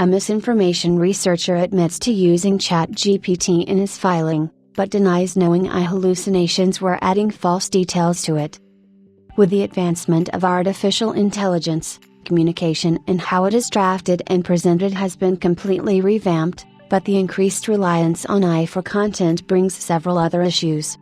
A misinformation researcher admits to using ChatGPT in his filing, but denies knowing hallucinations were adding false details to it. With the advancement of artificial intelligence, communication and how it is drafted and presented has been completely revamped, but the increased reliance on AI for content brings several other issues.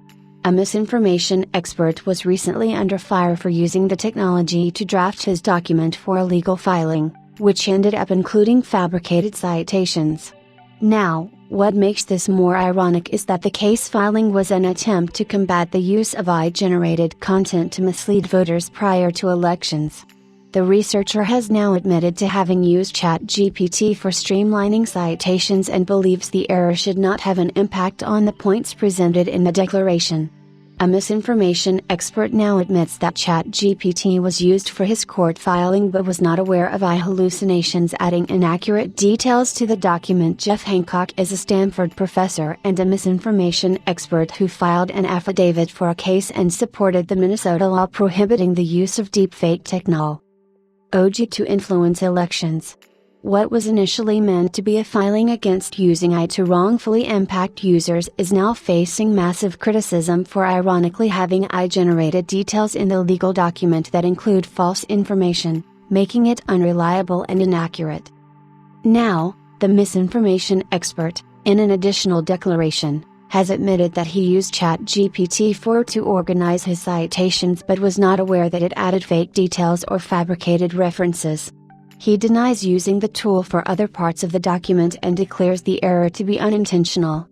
A misinformation expert was recently under fire for using the technology to draft his document for a legal filing, which ended up including fabricated citations. Now, what makes this more ironic is that the case filing was an attempt to combat the use of AI-generated content to mislead voters prior to elections. The researcher has now admitted to having used ChatGPT for streamlining citations and believes the error should not have an impact on the points presented in the declaration. A misinformation expert now admits that ChatGPT was used for his court filing but was not aware of hallucinations adding inaccurate details to the document. Jeff Hancock is a Stanford professor and a misinformation expert who filed an affidavit for a case and supported the Minnesota law prohibiting the use of deepfake technology to influence elections. What was initially meant to be a filing against using AI to wrongfully impact users is now facing massive criticism for ironically having AI-generated details in the legal document that include false information, making it unreliable and inaccurate. Now, the misinformation expert, in an additional declaration, has admitted that he used ChatGPT-4 to organize his citations but was not aware that it added fake details or fabricated references. He denies using the tool for other parts of the document and declares the error to be unintentional.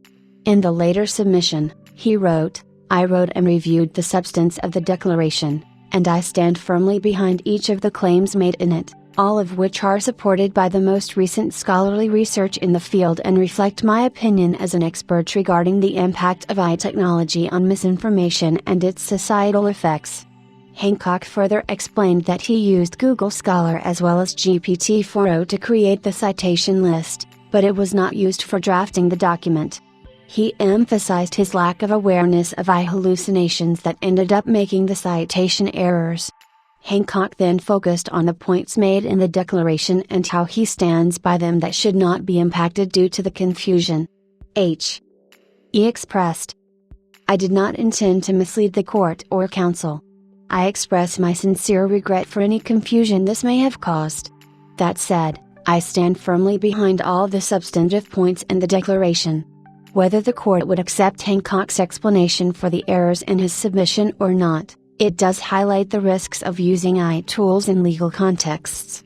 In the later submission, he wrote, "I wrote and reviewed the substance of the declaration, and I stand firmly behind each of the claims made in it, all of which are supported by the most recent scholarly research in the field and reflect my opinion as an expert regarding the impact of AI technology on misinformation and its societal effects." Hancock further explained that he used Google Scholar as well as GPT-4o to create the citation list, but it was not used for drafting the document. He emphasized his lack of awareness of hallucinations that ended up making the citation errors. Hancock then focused on the points made in the declaration and how he stands by them that should not be impacted due to the confusion. He expressed, "I did not intend to mislead the court or counsel. I express my sincere regret for any confusion this may have caused. That said, I stand firmly behind all the substantive points in the declaration." Whether the court would accept Hancock's explanation for the errors in his submission or not, it does highlight the risks of using AI tools in legal contexts.